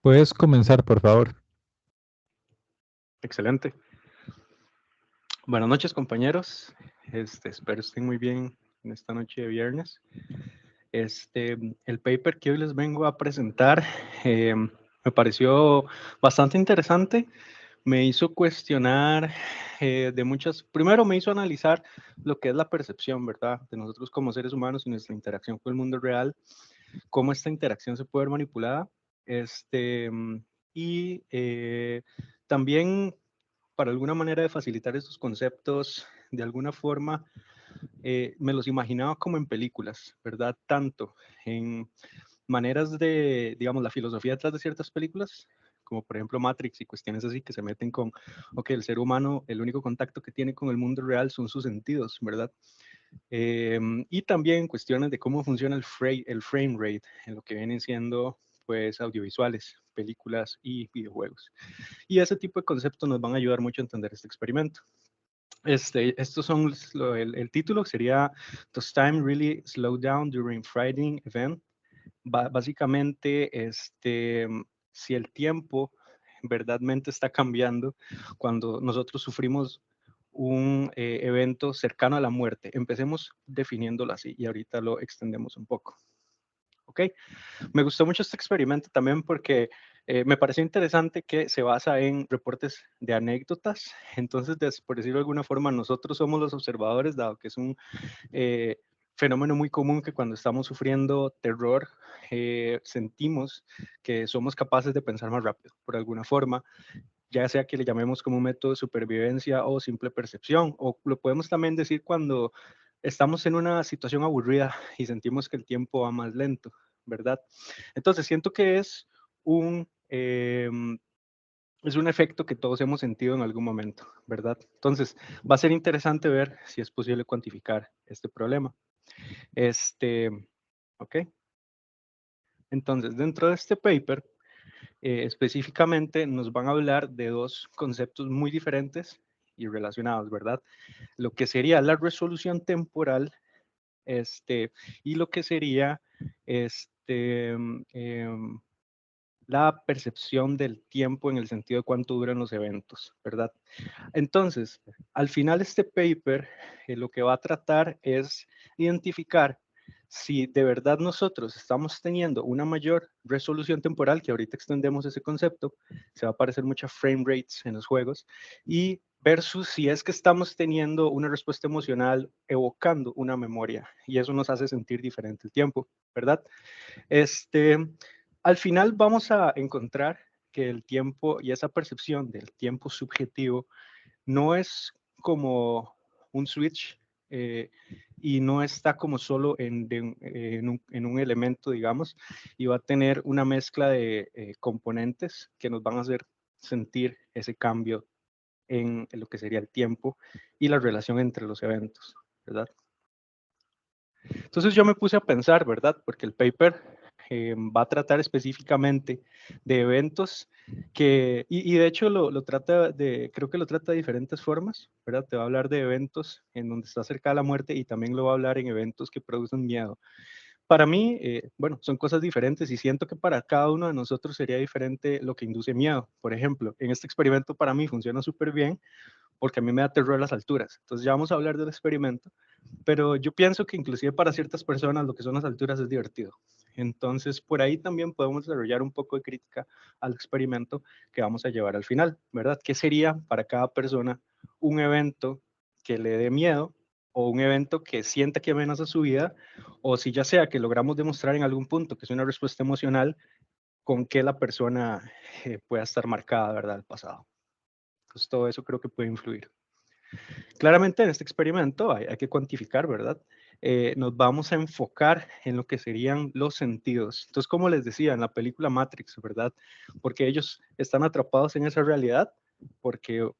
Puedes comenzar, por favor. Excelente. Buenas noches, compañeros. Espero estén muy bien en esta noche de viernes. El paper que hoy les vengo a presentar me pareció bastante interesante. Me hizo cuestionar primero me hizo analizar lo que es la percepción, ¿verdad? De nosotros como seres humanos y nuestra interacción con el mundo real, cómo esta interacción se puede ver manipulada. Este, y también para alguna manera de facilitar estos conceptos, de alguna forma, me los imaginaba como en películas, ¿verdad? Tanto en maneras de, digamos, la filosofía detrás de ciertas películas, como por ejemplo Matrix y cuestiones así que se meten con, ok, el ser humano, el único contacto que tiene con el mundo real son sus sentidos, ¿verdad? Y también cuestiones de cómo funciona el frame rate en lo que vienen siendo pues audiovisuales, películas y videojuegos. Y ese tipo de conceptos nos van a ayudar mucho a entender este experimento. Estos son el título sería Does Time Really Slow Down During Frightening Event? Básicamente, si el tiempo verdaderamente está cambiando cuando nosotros sufrimos un evento cercano a la muerte. Empecemos definiéndolo así y ahorita lo extendemos un poco. ¿Ok? Me gustó mucho este experimento también porque me pareció interesante que se basa en reportes de anécdotas. Entonces, por decirlo de alguna forma, nosotros somos los observadores, dado que es un eh, fenómeno muy común que cuando estamos sufriendo terror, sentimos que somos capaces de pensar más rápido, por alguna forma, ya sea que le llamemos como un método de supervivencia o simple percepción, o lo podemos también decir cuando estamos en una situación aburrida y sentimos que el tiempo va más lento, ¿verdad? Entonces, siento que es un efecto que todos hemos sentido en algún momento, ¿verdad? Entonces, va a ser interesante ver si es posible cuantificar este problema. Este, ok. Entonces, dentro de este paper, específicamente nos van a hablar de dos conceptos muy diferentes y relacionados, ¿verdad? Lo que sería la resolución temporal, y lo que sería la percepción del tiempo en el sentido de cuánto duran los eventos, ¿verdad? Entonces, al final este paper lo que va a tratar es identificar si de verdad nosotros estamos teniendo una mayor resolución temporal, que ahorita extendemos ese concepto, se va a aparecer muchas frame rates en los juegos, y versus si es que estamos teniendo una respuesta emocional evocando una memoria, y eso nos hace sentir diferente el tiempo, ¿verdad? Este, Al final vamos a encontrar que el tiempo y esa percepción del tiempo subjetivo no es como un switch y no está como solo en un elemento, digamos, y va a tener una mezcla de componentes que nos van a hacer sentir ese cambio en lo que sería el tiempo y la relación entre los eventos, ¿verdad? Entonces yo me puse a pensar, ¿verdad? Porque el paper va a tratar específicamente de eventos y de hecho creo que lo trata de diferentes formas, ¿verdad? Te va a hablar de eventos en donde está cerca de la muerte y también lo va a hablar en eventos que producen miedo. Para mí, bueno, son cosas diferentes y siento que para cada uno de nosotros sería diferente lo que induce miedo. Por ejemplo, en este experimento para mí funciona súper bien porque a mí me da terror las alturas. Entonces ya vamos a hablar del experimento, pero yo pienso que inclusive para ciertas personas lo que son las alturas es divertido. Entonces por ahí también podemos desarrollar un poco de crítica al experimento que vamos a llevar al final, ¿verdad? ¿Qué sería para cada persona un evento que le dé miedo o un evento que sienta que amenaza su vida, o si ya sea que logramos demostrar en algún punto que es una respuesta emocional, con qué la persona pueda estar marcada, ¿verdad?, del pasado. Entonces todo eso creo que puede influir. Claramente en este experimento hay que cuantificar, ¿verdad? Nos vamos a enfocar en lo que serían los sentidos. Entonces, como les decía, en la película Matrix, ¿verdad? Porque ellos están atrapados en esa realidad, porque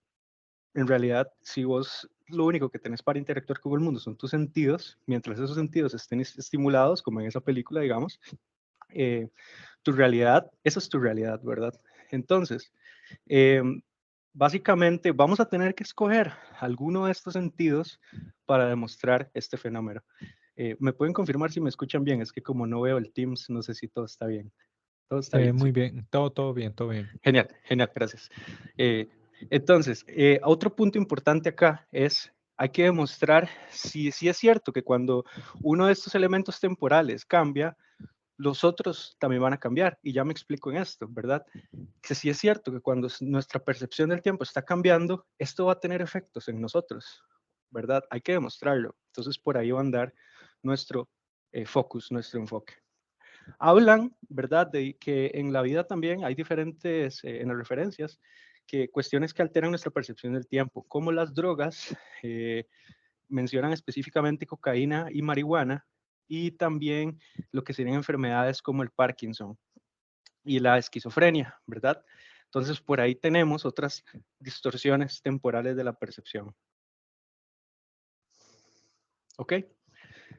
en realidad, si vos lo único que tenés para interactuar con el mundo son tus sentidos, mientras esos sentidos estén estimulados, como en esa película, digamos, tu realidad, esa es tu realidad, ¿verdad? Entonces, eh, básicamente vamos a tener que escoger alguno de estos sentidos para demostrar este fenómeno. ¿Me pueden confirmar si me escuchan bien? Es que como no veo el Teams, no sé si todo está bien. Todo está bien, Muy sí. bien, todo bien, todo bien. Genial, genial, gracias. Eh, entonces, otro punto importante acá es, hay que demostrar si es cierto que cuando uno de estos elementos temporales cambia, los otros también van a cambiar. Y ya me explico en esto, ¿verdad? Que sí es cierto que cuando nuestra percepción del tiempo está cambiando, esto va a tener efectos en nosotros, ¿verdad? Hay que demostrarlo. Entonces, por ahí va a andar nuestro focus, nuestro enfoque. Hablan, ¿verdad?, de que en la vida también hay diferentes, en las referencias, que cuestiones que alteran nuestra percepción del tiempo, como las drogas, mencionan específicamente cocaína y marihuana, y también lo que serían enfermedades como el Parkinson y la esquizofrenia, ¿verdad? Entonces, por ahí tenemos otras distorsiones temporales de la percepción. ¿Ok?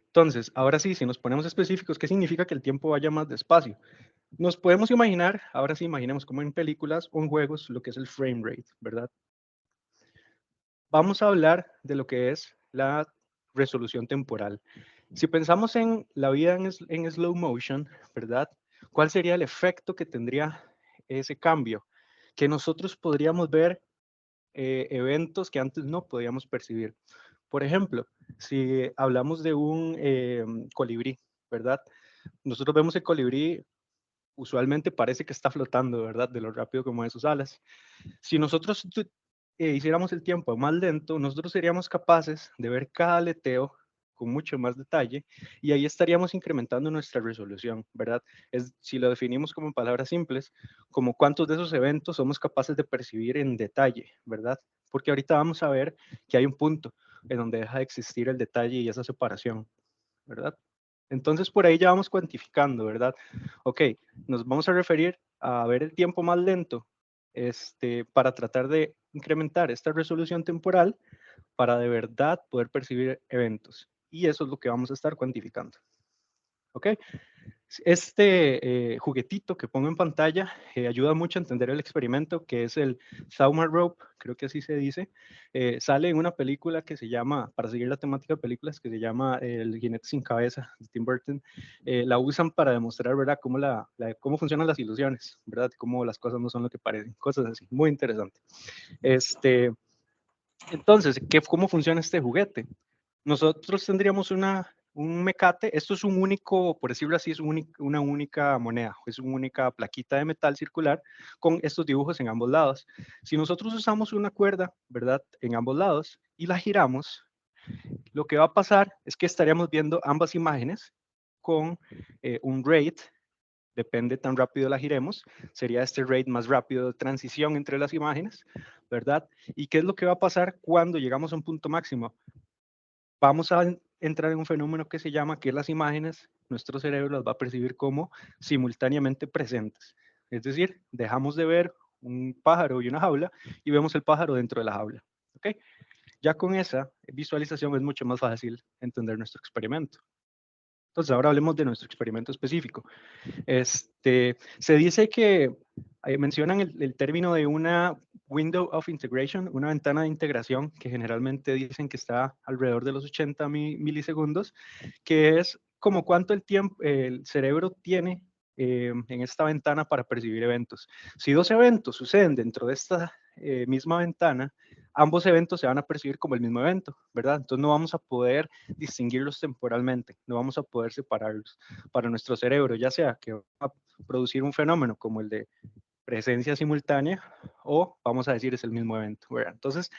Entonces, ahora sí, si nos ponemos específicos, ¿qué significa que el tiempo vaya más despacio? Nos podemos imaginar, ahora sí, imaginemos como en películas o en juegos, lo que es el frame rate, ¿verdad? Vamos a hablar de lo que es la resolución temporal. Si pensamos en la vida en slow motion, ¿verdad? ¿Cuál sería el efecto que tendría ese cambio? Que nosotros podríamos ver eventos que antes no podíamos percibir. Por ejemplo, si hablamos de un colibrí, ¿verdad? Nosotros vemos el colibrí, usualmente parece que está flotando, ¿verdad? De lo rápido que mueve sus alas. Si nosotros hiciéramos el tiempo más lento, nosotros seríamos capaces de ver cada aleteo con mucho más detalle y ahí estaríamos incrementando nuestra resolución, ¿verdad? Si lo definimos como palabras simples, como cuántos de esos eventos somos capaces de percibir en detalle, ¿verdad? Porque ahorita vamos a ver que hay un punto en donde deja de existir el detalle y esa separación, ¿verdad? Entonces por ahí ya vamos cuantificando, ¿verdad? Ok, nos vamos a referir a ver el tiempo más lento, para tratar de incrementar esta resolución temporal para de verdad poder percibir eventos. Y eso es lo que vamos a estar cuantificando. ¿Ok? Este juguetito que pongo en pantalla ayuda mucho a entender el experimento, que es el Saumur Rope, creo que así se dice. Sale en una película que se llama, para seguir la temática de películas, que se llama El jinete sin cabeza, de Tim Burton. La usan para demostrar, ¿verdad?, cómo funcionan las ilusiones, ¿verdad? Cómo las cosas no son lo que parecen, cosas así, muy interesante. Este, entonces, ¿cómo funciona este juguete? Nosotros tendríamos un mecate, esto es un único, por decirlo así, es una única moneda, es una única plaquita de metal circular con estos dibujos en ambos lados. Si nosotros usamos una cuerda, ¿verdad?, en ambos lados y la giramos, lo que va a pasar es que estaríamos viendo ambas imágenes con un rate, depende tan rápido la giremos, sería este rate más rápido de transición entre las imágenes, ¿verdad? ¿Y qué es lo que va a pasar cuando llegamos a un punto máximo? Vamos a entrar en un fenómeno que se llama que las imágenes, nuestro cerebro las va a percibir como simultáneamente presentes. Es decir, dejamos de ver un pájaro y una jaula y vemos el pájaro dentro de la jaula. ¿Ok? Ya con esa visualización es mucho más fácil entender nuestro experimento. Entonces, ahora hablemos de nuestro experimento específico. Se dice que mencionan el término de una window of integration, una ventana de integración que generalmente dicen que está alrededor de los 80 milisegundos, que es como cuánto el cerebro tiene en esta ventana para percibir eventos. Si dos eventos suceden dentro de esta misma ventana, ambos eventos se van a percibir como el mismo evento, ¿verdad? Entonces no vamos a poder distinguirlos temporalmente, no vamos a poder separarlos para nuestro cerebro, ya sea que va a producir un fenómeno como el de presencia simultánea o vamos a decir es el mismo evento, ¿verdad? Entonces,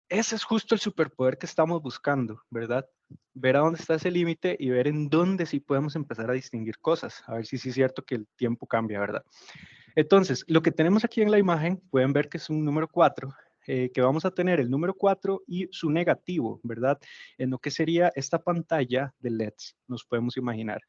ese es justo el superpoder que estamos buscando, ¿verdad? Ver a dónde está ese límite y ver en dónde sí podemos empezar a distinguir cosas, a ver si sí es cierto que el tiempo cambia, ¿verdad? Entonces, lo que tenemos aquí en la imagen, pueden ver que es un número 4, que vamos a tener el número 4 y su negativo, ¿verdad? En lo que sería esta pantalla de LEDs, nos podemos imaginar.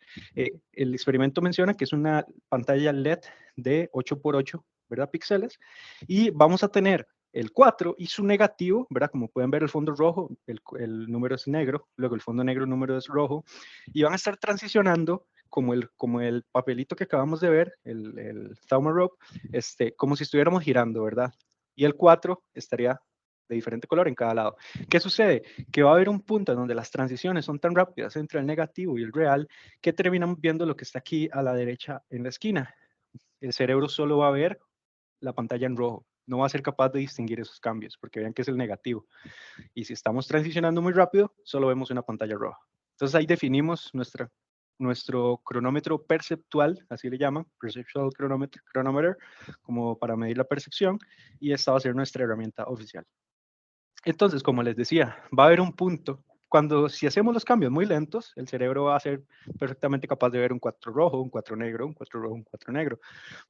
El experimento menciona que es una pantalla LED de 8 por 8, ¿verdad? Píxeles, y vamos a tener el 4 y su negativo, ¿verdad? Como pueden ver, el fondo rojo, el número es negro, luego el fondo negro, el número es rojo, y van a estar transicionando como el papelito que acabamos de ver, el Thumb Rope, como si estuviéramos girando, ¿verdad? Y el 4 estaría de diferente color en cada lado. ¿Qué sucede? Que va a haber un punto en donde las transiciones son tan rápidas entre el negativo y el real que terminamos viendo lo que está aquí a la derecha en la esquina. el cerebro solo va a ver la pantalla en rojo. No va a ser capaz de distinguir esos cambios, porque vean que es el negativo. Y si estamos transicionando muy rápido, solo vemos una pantalla roja. Entonces ahí definimos nuestro cronómetro perceptual, así le llaman, Perceptual Chronometer, como para medir la percepción, y esta va a ser nuestra herramienta oficial. Entonces, como les decía, va a haber un punto. Si hacemos los cambios muy lentos, el cerebro va a ser perfectamente capaz de ver un 4 rojo, un 4 negro, un 4 rojo, un 4 negro.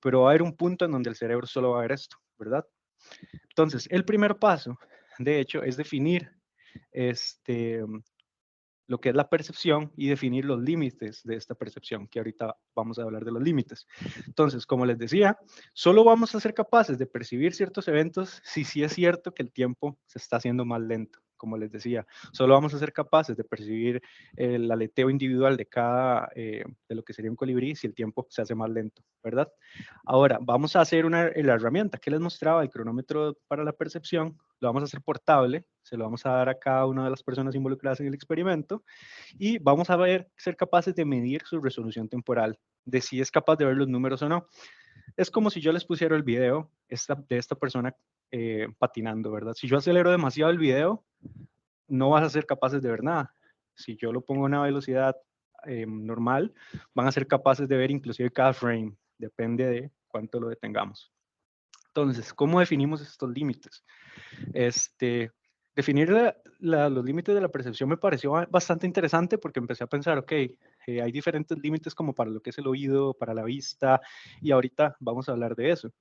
Pero va a haber un punto en donde el cerebro solo va a ver esto, ¿verdad? Entonces, el primer paso, de hecho, es definir este, lo que es la percepción y definir los límites de esta percepción, que ahorita vamos a hablar de los límites. Entonces, como les decía, solo vamos a ser capaces de percibir ciertos eventos si sí es cierto que el tiempo se está haciendo más lento. Como les decía, solo vamos a ser capaces de percibir el aleteo individual de lo que sería un colibrí si el tiempo se hace más lento, ¿verdad? Ahora, vamos a hacer la herramienta que les mostraba, el cronómetro para la percepción, lo vamos a hacer portable, se lo vamos a dar a cada una de las personas involucradas en el experimento y vamos a ser capaces de medir su resolución temporal, de si es capaz de ver los números o no. Es como si yo les pusiera el video de esta persona patinando, ¿verdad? Si yo acelero demasiado el video, no vas a ser capaces de ver nada. Si yo lo pongo a una velocidad normal, van a ser capaces de ver inclusive cada frame, depende de cuánto lo detengamos. Entonces, ¿cómo definimos estos límites? Definir los límites de la percepción me pareció bastante interesante porque empecé a pensar, ok, hay diferentes límites como para lo que es el oído, para la vista, y ahorita vamos a hablar de eso.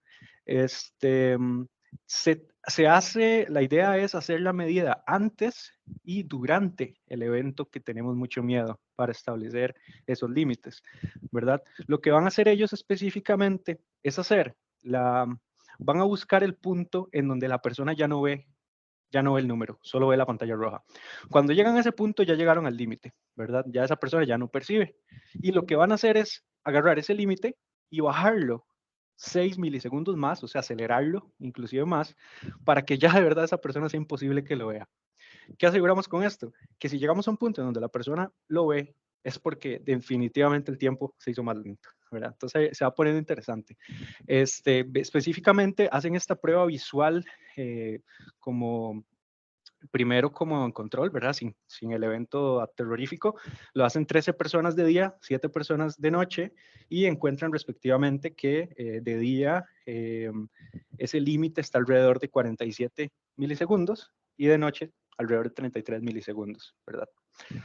La idea es hacer la medida antes y durante el evento que tenemos mucho miedo para establecer esos límites, ¿verdad? Lo que van a hacer ellos específicamente es van a buscar el punto en donde la persona ya no ve el número, solo ve la pantalla roja. Cuando llegan a ese punto ya llegaron al límite, ¿verdad? Ya esa persona ya no percibe. Y lo que van a hacer es agarrar ese límite y bajarlo 6 milisegundos más, o sea, acelerarlo inclusive más, para que ya de verdad esa persona sea imposible que lo vea. ¿Qué aseguramos con esto? Que si llegamos a un punto en donde la persona lo ve, es porque definitivamente el tiempo se hizo más lento, ¿verdad? Entonces se va poniendo interesante. Específicamente hacen esta prueba visual como primero como en control, ¿verdad? Sin el evento terrorífico. Lo hacen 13 personas de día, 7 personas de noche y encuentran respectivamente que de día ese límite está alrededor de 47 milisegundos y de noche alrededor de 33 milisegundos, ¿verdad?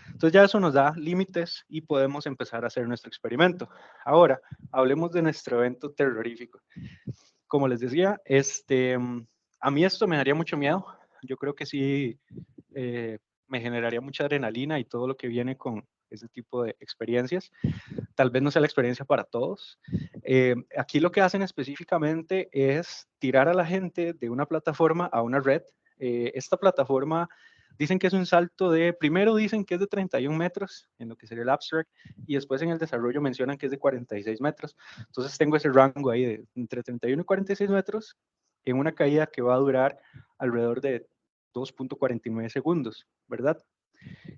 Entonces ya eso nos da límites y podemos empezar a hacer nuestro experimento. Ahora, hablemos de nuestro evento terrorífico. Como les decía, a mí esto me daría mucho miedo. Yo creo que sí me generaría mucha adrenalina y todo lo que viene con ese tipo de experiencias. Tal vez no sea la experiencia para todos. Aquí lo que hacen específicamente es tirar a la gente de una plataforma a una red. Esta plataforma dicen que es un salto primero dicen que es de 31 metros, en lo que sería el abstract, y después en el desarrollo mencionan que es de 46 metros. Entonces tengo ese rango ahí de entre 31 y 46 metros en una caída que va a durar alrededor de 2.49 segundos, ¿verdad?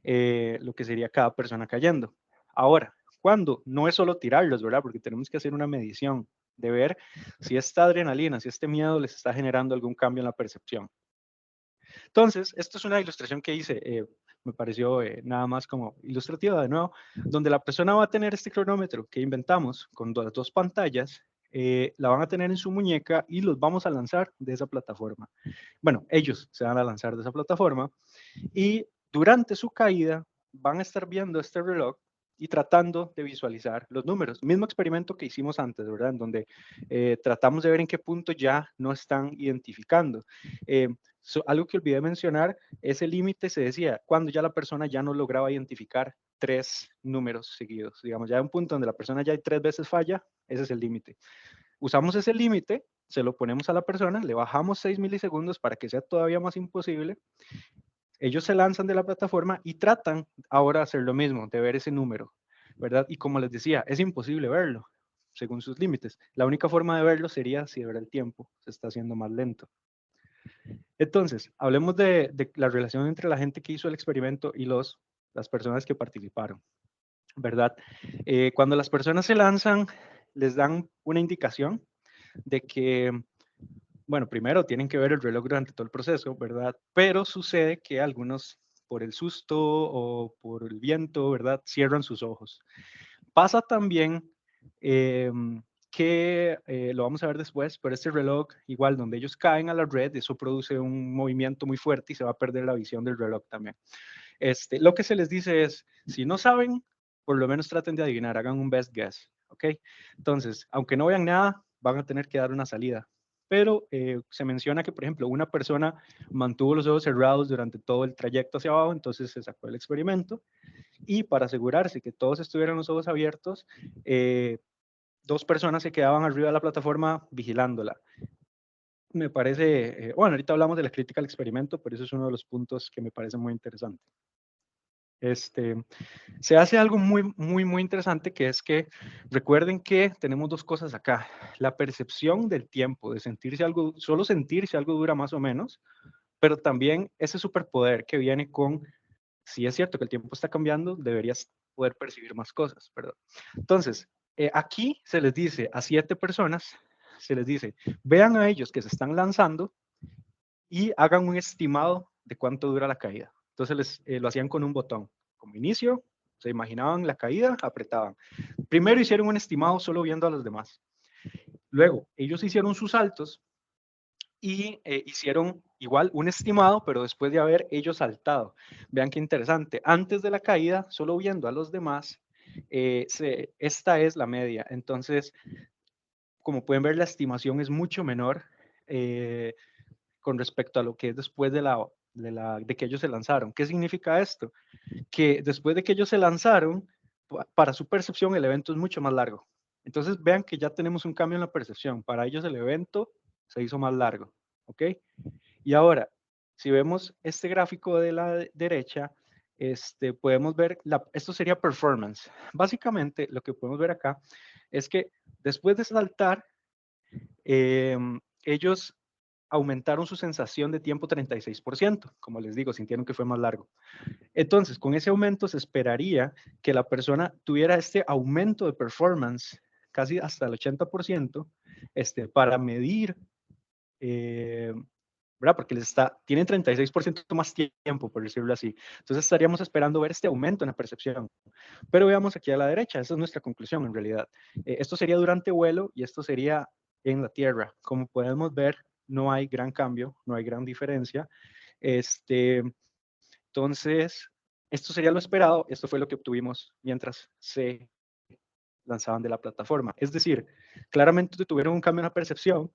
Lo que sería cada persona cayendo. Ahora, cuando no es solo tirarlos, ¿verdad? Porque tenemos que hacer una medición de ver si esta adrenalina, si este miedo les está generando algún cambio en la percepción. Entonces, esto es una ilustración que hice, me pareció nada más como ilustrativa de nuevo, donde la persona va a tener este cronómetro que inventamos con las dos pantallas, la van a tener en su muñeca y los vamos a lanzar de esa plataforma. Bueno, ellos se van a lanzar de esa plataforma y durante su caída van a estar viendo este reloj y tratando de visualizar los números. Mismo experimento que hicimos antes, ¿verdad? En donde tratamos de ver en qué punto ya no están identificando. Algo que olvidé mencionar, ese límite se decía cuando ya la persona ya no lograba identificar 3 números seguidos. Digamos, ya hay un punto donde la persona ya hay 3 veces falla, ese es el límite. Usamos ese límite, se lo ponemos a la persona, le bajamos 6 milisegundos para que sea todavía más imposible. Ellos se lanzan de la plataforma y tratan ahora de hacer lo mismo, de ver ese número, ¿verdad? Y como les decía, es imposible verlo, según sus límites. La única forma de verlo sería si de verdad el tiempo se está haciendo más lento. Entonces, hablemos de la relación entre la gente que hizo el experimento y las personas que participaron, ¿verdad? Cuando las personas se lanzan, les dan una indicación de que, bueno, primero tienen que ver el reloj durante todo el proceso, ¿verdad? Pero sucede que algunos, por el susto o por el viento, ¿verdad? Cierran sus ojos. Pasa también eh, que, lo vamos a ver después, pero este reloj, igual donde ellos caen a la red, eso produce un movimiento muy fuerte y se va a perder la visión del reloj también. Lo que se les dice es, si no saben, por lo menos traten de adivinar, hagan un best guess, ¿ok? Entonces, aunque no vean nada, van a tener que dar una salida. Pero se menciona que, por ejemplo, una persona mantuvo los ojos cerrados durante todo el trayecto hacia abajo, entonces se sacó el experimento y para asegurarse que todos estuvieran los ojos abiertos, dos personas se quedaban arriba de la plataforma vigilándola. Me parece, bueno, ahorita hablamos de la crítica al experimento, pero eso es uno de los puntos que me parece muy interesante. Se hace algo muy interesante, que es que recuerden que tenemos dos cosas acá. La percepción del tiempo, de sentirse algo, solo sentir si algo dura más o menos, pero también ese superpoder que viene con, si es cierto que el tiempo está cambiando, deberías poder percibir más cosas, ¿verdad? Entonces, aquí se les dice a 7 personas, se les dice, vean a ellos que se están lanzando y hagan un estimado de cuánto dura la caída. Entonces lo hacían con un botón. Como inicio, se imaginaban la caída, apretaban. Primero hicieron un estimado solo viendo a los demás. Luego, ellos hicieron sus saltos y hicieron igual un estimado, pero después de haber ellos saltado. Vean qué interesante. Antes de la caída, solo viendo a los demás, esta es la media. Entonces, como pueden ver, la estimación es mucho menor con respecto a lo que es después de que ellos se lanzaron. ¿Qué significa esto? Que después de que ellos se lanzaron, para su percepción el evento es mucho más largo. Entonces vean que ya tenemos un cambio en la percepción. Para ellos el evento se hizo más largo, ¿ok? Y ahora, si vemos este gráfico de la derecha, podemos ver, esto sería performance. Básicamente lo que podemos ver acá es que después de saltar, ellos aumentaron su sensación de tiempo 36%, como les digo, sintieron que fue más largo. Entonces, con ese aumento se esperaría que la persona tuviera este aumento de performance, casi hasta el 80%, para medir, eh, ¿verdad? Porque tienen 36% más tiempo, por decirlo así. Entonces, estaríamos esperando ver este aumento en la percepción. Pero veamos aquí a la derecha, esa es nuestra conclusión en realidad. Esto sería durante vuelo y esto sería en la Tierra. Como podemos ver, no hay gran cambio, no hay gran diferencia. Entonces, esto sería lo esperado, esto fue lo que obtuvimos mientras se lanzaban de la plataforma. Es decir, claramente tuvieron un cambio en la percepción,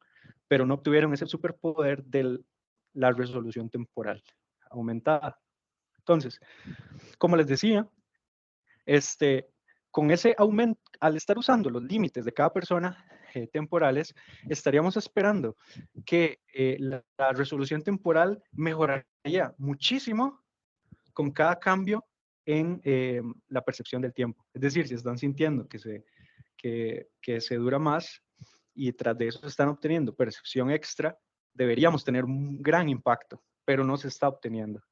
pero no obtuvieron ese superpoder de la resolución temporal aumentada. Entonces, como les decía, con ese aumento, al estar usando los límites de cada persona temporales, estaríamos esperando que la resolución temporal mejoraría muchísimo con cada cambio en la percepción del tiempo. Es decir, si están sintiendo que se dura más y tras de eso se están obteniendo percepción extra, deberíamos tener un gran impacto, pero no se está obteniendo.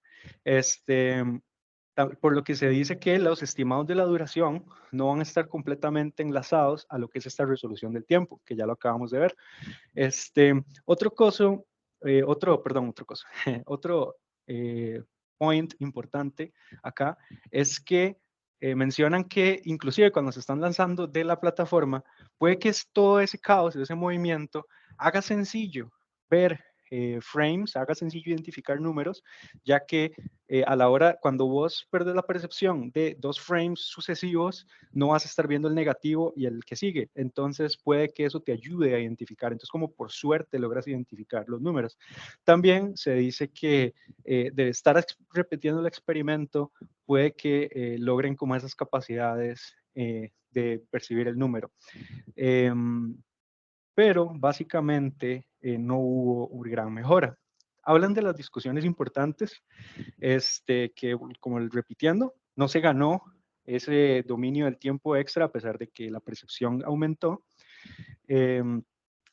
Por lo que se dice que los estimados de la duración no van a estar completamente enlazados a lo que es esta resolución del tiempo, que ya lo acabamos de ver. Otro coso, otro point importante acá es que mencionan que inclusive cuando se están lanzando de la plataforma, puede que todo ese caos, ese movimiento, haga sencillo ver frames, haga sencillo identificar números, ya que a la hora, cuando vos perdes la percepción de dos frames sucesivos, no vas a estar viendo el negativo y el que sigue. Entonces puede que eso te ayude a identificar. Entonces, como por suerte logras identificar los números. También se dice que de estar repitiendo el experimento, puede que logren como esas capacidades de percibir el número. Pero básicamente no hubo una gran mejora. Hablan de las discusiones importantes, que como repitiendo, no se ganó ese dominio del tiempo extra a pesar de que la percepción aumentó.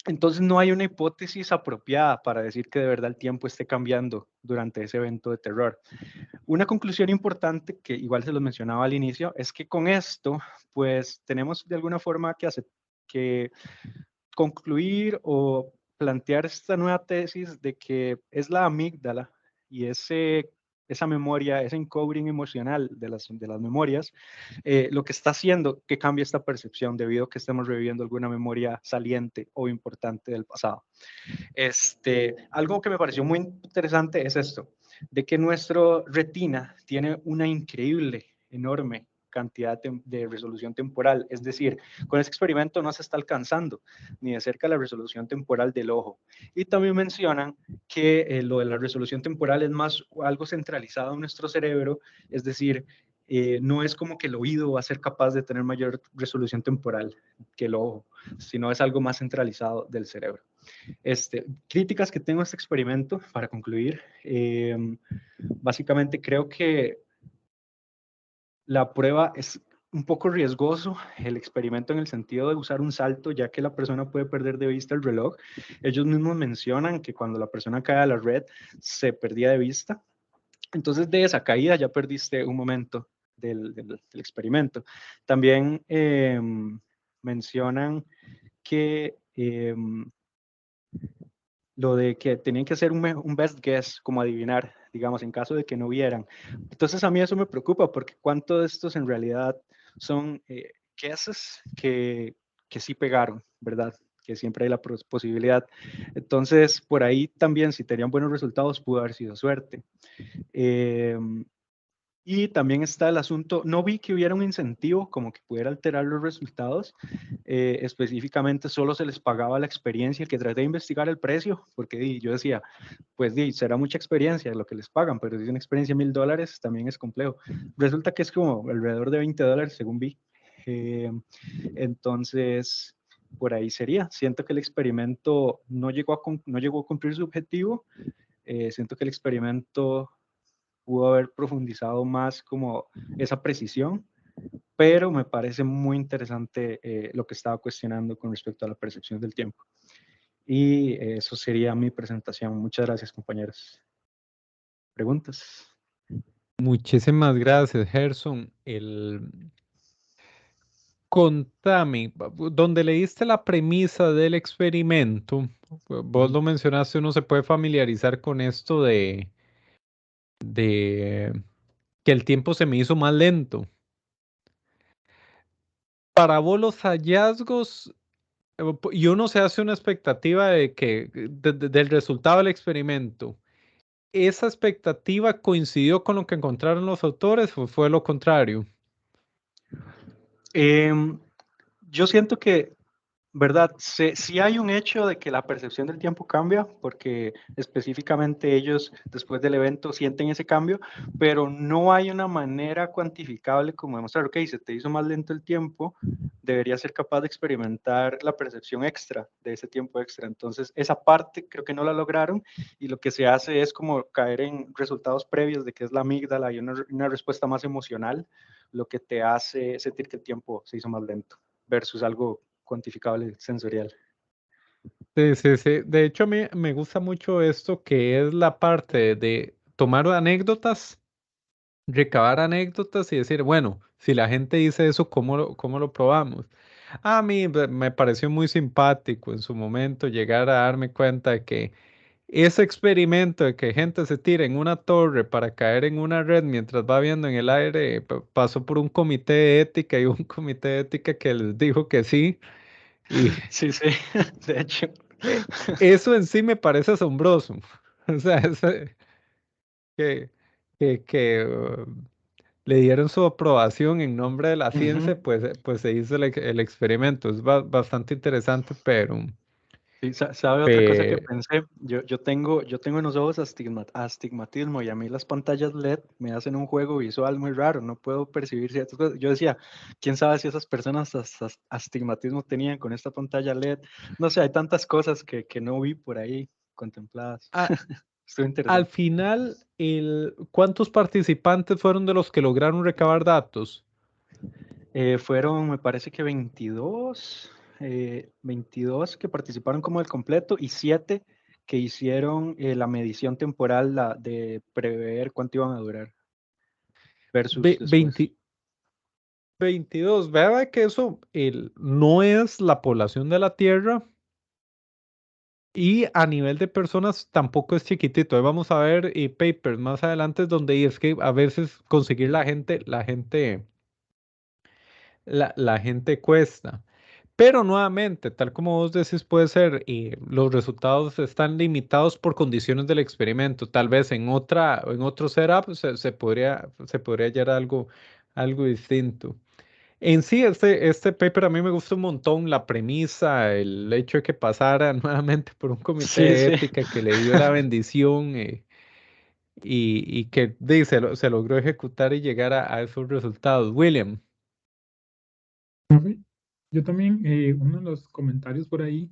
Entonces no hay una hipótesis apropiada para decir que de verdad el tiempo esté cambiando durante ese evento de terror. Una conclusión importante que igual se los mencionaba al inicio es que con esto pues tenemos de alguna forma que aceptar que concluir o plantear esta nueva tesis de que es la amígdala y esa memoria, ese encoding emocional de las memorias, lo que está haciendo que cambie esta percepción debido a que estemos reviviendo alguna memoria saliente o importante del pasado. Algo que me pareció muy interesante es esto, de que nuestra retina tiene una increíble, enorme cantidad de resolución temporal, es decir, con este experimento no se está alcanzando ni de cerca la resolución temporal del ojo. Y también mencionan que lo de la resolución temporal es más algo centralizado en nuestro cerebro, es decir, no es como que el oído va a ser capaz de tener mayor resolución temporal que el ojo, sino es algo más centralizado del cerebro. Críticas que tengo a este experimento, para concluir, básicamente creo que la prueba es un poco riesgoso, el experimento en el sentido de usar un salto, ya que la persona puede perder de vista el reloj. Ellos mismos mencionan que cuando la persona cae a la red, se perdía de vista. Entonces, de esa caída ya perdiste un momento del experimento. También mencionan que lo de que tenían que hacer un best guess, como adivinar, digamos, en caso de que no vieran. Entonces a mí eso me preocupa porque cuánto de estos en realidad son guesses que sí pegaron, ¿verdad? Que siempre hay la posibilidad. Entonces, por ahí también, si tenían buenos resultados, pudo haber sido suerte. Y también está el asunto, no vi que hubiera un incentivo como que pudiera alterar los resultados, específicamente solo se les pagaba la experiencia, que traté de investigar el precio, porque yo decía, pues será mucha experiencia lo que les pagan, pero si es una experiencia de $1,000 también es complejo. Resulta que es como alrededor de $20 según vi. Entonces, por ahí sería. Siento que el experimento no llegó a cumplir su objetivo. Siento que el experimento pudo haber profundizado más como esa precisión, pero me parece muy interesante lo que estaba cuestionando con respecto a la percepción del tiempo. Y eso sería mi presentación. Muchas gracias, compañeros. ¿Preguntas? Muchísimas gracias, Gerson. Contame, donde leíste la premisa del experimento, vos lo mencionaste, uno se puede familiarizar con esto de que el tiempo se me hizo más lento. Para vos los hallazgos, y uno se hace una expectativa de que del resultado del experimento. ¿Esa expectativa coincidió con lo que encontraron los autores o fue lo contrario? Yo siento que, ¿verdad? Sí hay un hecho de que la percepción del tiempo cambia, porque específicamente ellos después del evento sienten ese cambio, pero no hay una manera cuantificable como demostrar, ok, se te hizo más lento el tiempo, deberías ser capaz de experimentar la percepción extra de ese tiempo extra. Entonces, esa parte creo que no la lograron y lo que se hace es como caer en resultados previos de que es la amígdala y una respuesta más emocional, lo que te hace sentir que el tiempo se hizo más lento versus algo cuantificable sensorial. Sí, sí, sí. De hecho, a mí me gusta mucho esto que es la parte de tomar anécdotas, recabar anécdotas y decir, bueno, si la gente dice eso, cómo lo probamos? A mí me pareció muy simpático en su momento llegar a darme cuenta de que ese experimento de que gente se tira en una torre para caer en una red mientras va viendo en el aire, pasó por un comité de ética y un comité de ética que les dijo que sí. Y Sí, sí, de hecho. eh, eso en sí me parece asombroso. O sea, que, que le dieron su aprobación en nombre de la ciencia, Ujú. pues se hizo el experimento. Es bastante interesante, Sí, ¿sabe otra cosa que pe- pensé? Yo tengo en los ojos astigmatismo y a mí las pantallas LED me hacen un juego visual muy raro, no puedo percibir ciertas cosas. Yo decía, quién sabe si esas personas astigmatismo tenían con esta pantalla LED. No sé, hay tantas cosas que no vi por ahí contempladas. a- Estuvo al interesante. final, ¿cuántos participantes fueron de los que lograron recabar datos? Fueron, me parece que 22 que participaron como del completo y 7 que hicieron la medición temporal de prever cuánto iban a durar versus Ve- después. 20 22. Vea que eso no es la población de la Tierra y a nivel de personas tampoco es chiquitito. Ahí vamos a ver papers más adelante donde es que a veces conseguir la gente cuesta. Pero nuevamente, tal como vos decís, puede ser, y los resultados están limitados por condiciones del experimento. Tal vez en otro setup se podría hallar algo distinto. En sí, este paper a mí me gusta un montón la premisa, el hecho de que pasara nuevamente por un comité Sí, de sí. ética que le dio la bendición y que se logró ejecutar y llegar a esos resultados. William. Profe, yo también, uno de los comentarios por ahí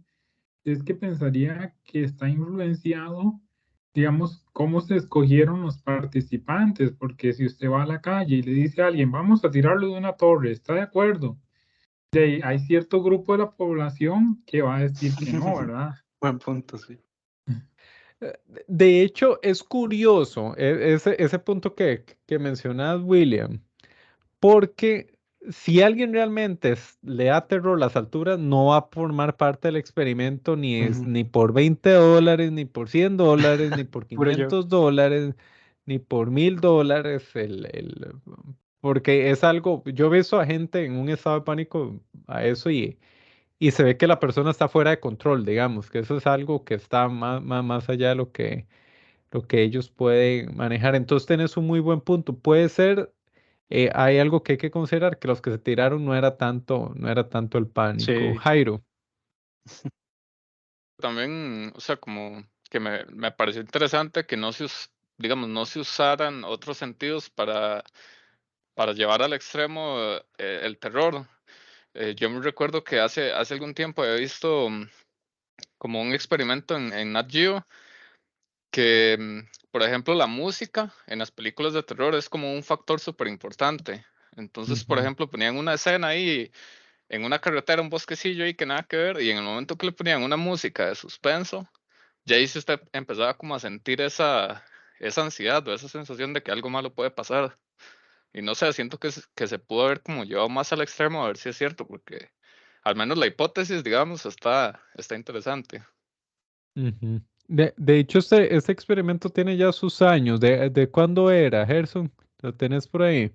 es que pensaría que está influenciado, digamos, cómo se escogieron los participantes, porque si usted va a la calle y le dice a alguien, vamos a tirarlo de una torre, ¿está de acuerdo? De ahí hay cierto grupo de la población que va a decir que no, ¿verdad? Buen punto, sí. De hecho, es curioso ese punto que mencionas, William, porque si alguien realmente le da terror las alturas, no va a formar parte del experimento Ujú. ni por $20, ni por $100, ni por Puro yo. $500, ni por $1000, porque es algo, yo he visto a gente en un estado de pánico a eso y se ve que la persona está fuera de control, digamos, que eso es algo que está más allá de lo que ellos pueden manejar. Entonces tenés un muy buen punto. Puede ser, hay algo que hay que considerar, que los que se tiraron no era tanto el pánico. Sí, Jairo. También, o sea, como que me pareció interesante que digamos, no se usaran otros sentidos para llevar al extremo el terror. Yo me recuerdo que hace algún tiempo he visto como un experimento en Nat Geo que, por ejemplo, la música en las películas de terror es como un factor súper importante. Entonces, por Ujú. ejemplo, ponían una escena ahí en una carretera, un bosquecillo ahí que nada que ver, y en el momento que le ponían una música de suspenso, ya ahí sí usted empezaba como a sentir esa ansiedad o esa sensación de que algo malo puede pasar. Y no sé, siento que se pudo haber como llevado más al extremo a ver si es cierto, porque al menos la hipótesis, digamos, está interesante. Ujú. De hecho, este experimento tiene ya sus años. ¿De cuándo era, Gerson? ¿Lo tenés por ahí?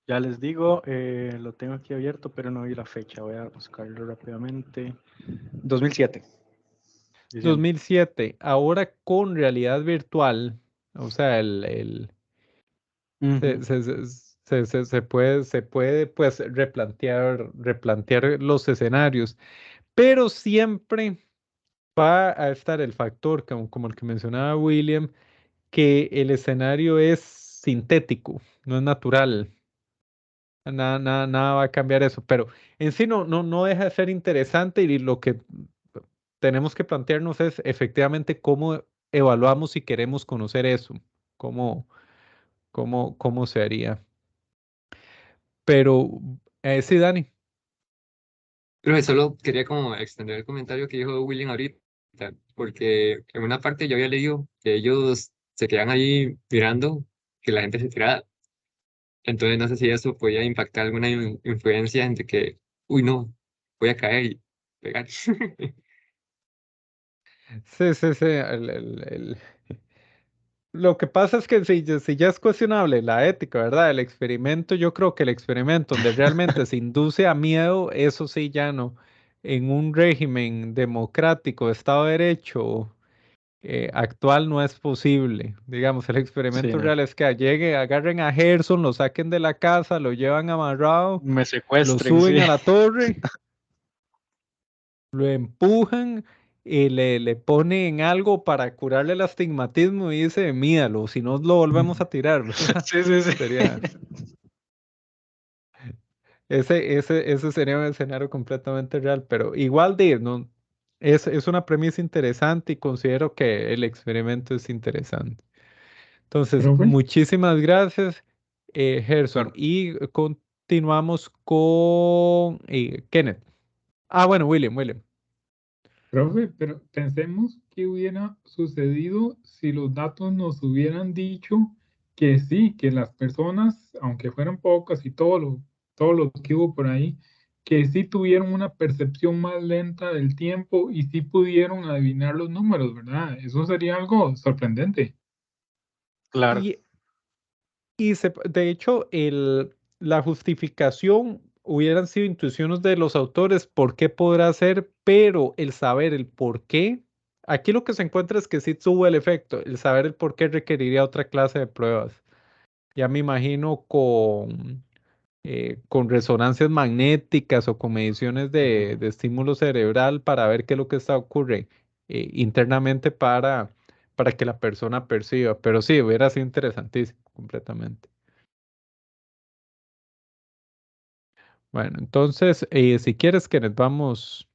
ya les digo, lo tengo aquí abierto, pero no vi la fecha. Voy a buscarlo rápidamente. 2007, diciembre. 2007. Ahora con realidad virtual, o sea, Ujú. se puede pues replantear los escenarios, pero siempre va a estar el factor, como el que mencionaba William, que el escenario es sintético, no es natural. Nada va a cambiar eso, pero en sí no deja de ser interesante y lo que tenemos que plantearnos es efectivamente cómo evaluamos si queremos conocer eso, cómo, cómo se haría. Pero sí, Dani. Pero solo quería como extender el comentario que dijo William ahorita, porque en una parte yo había leído que ellos se quedan ahí mirando que la gente se tira. Entonces no sé si eso podía impactar alguna influencia entre que, uy, no, voy a caer y pegar. Sí, sí, sí. Lo que pasa es que si ya es cuestionable la ética, ¿verdad? El experimento, yo creo que el experimento donde realmente se induce a miedo, eso sí ya no. En un régimen democrático, Estado de Derecho actual no es posible. Digamos, el Sí, experimento no. real es que agarren a Gerson, lo saquen de la casa, lo llevan amarrado, Me lo secuestren, suben sí. a la torre, lo empujan y le ponen algo para curarle el astigmatismo y dice, mídalo, si no lo volvemos a tirar, ¿verdad? Sí, sí, sí. Sería, ese sería un escenario completamente real, pero igual no, es una premisa interesante y considero que el experimento es interesante. Entonces, Profe, muchísimas gracias, Gerson, Claro. y continuamos con Kenneth. Ah, bueno, William. profe, pero pensemos qué hubiera sucedido si los datos nos hubieran dicho que sí, que las personas, aunque fueran pocas y todo lo que hubo por ahí, que sí tuvieron una percepción más lenta del tiempo y sí pudieron adivinar los números, ¿verdad? Eso sería algo sorprendente. Claro, Y, de hecho, la justificación hubieran sido intuiciones de los autores, por qué podrá ser, pero el saber el por qué, aquí lo que se encuentra es que sí tuvo el efecto, el saber el por qué requeriría otra clase de pruebas. Ya me imagino con resonancias magnéticas o con mediciones ujú, de estímulo cerebral para ver qué es lo que está ocurre internamente para que la persona perciba. Pero sí, hubiera sido interesantísimo completamente. Bueno, entonces, si quieres que nos vamos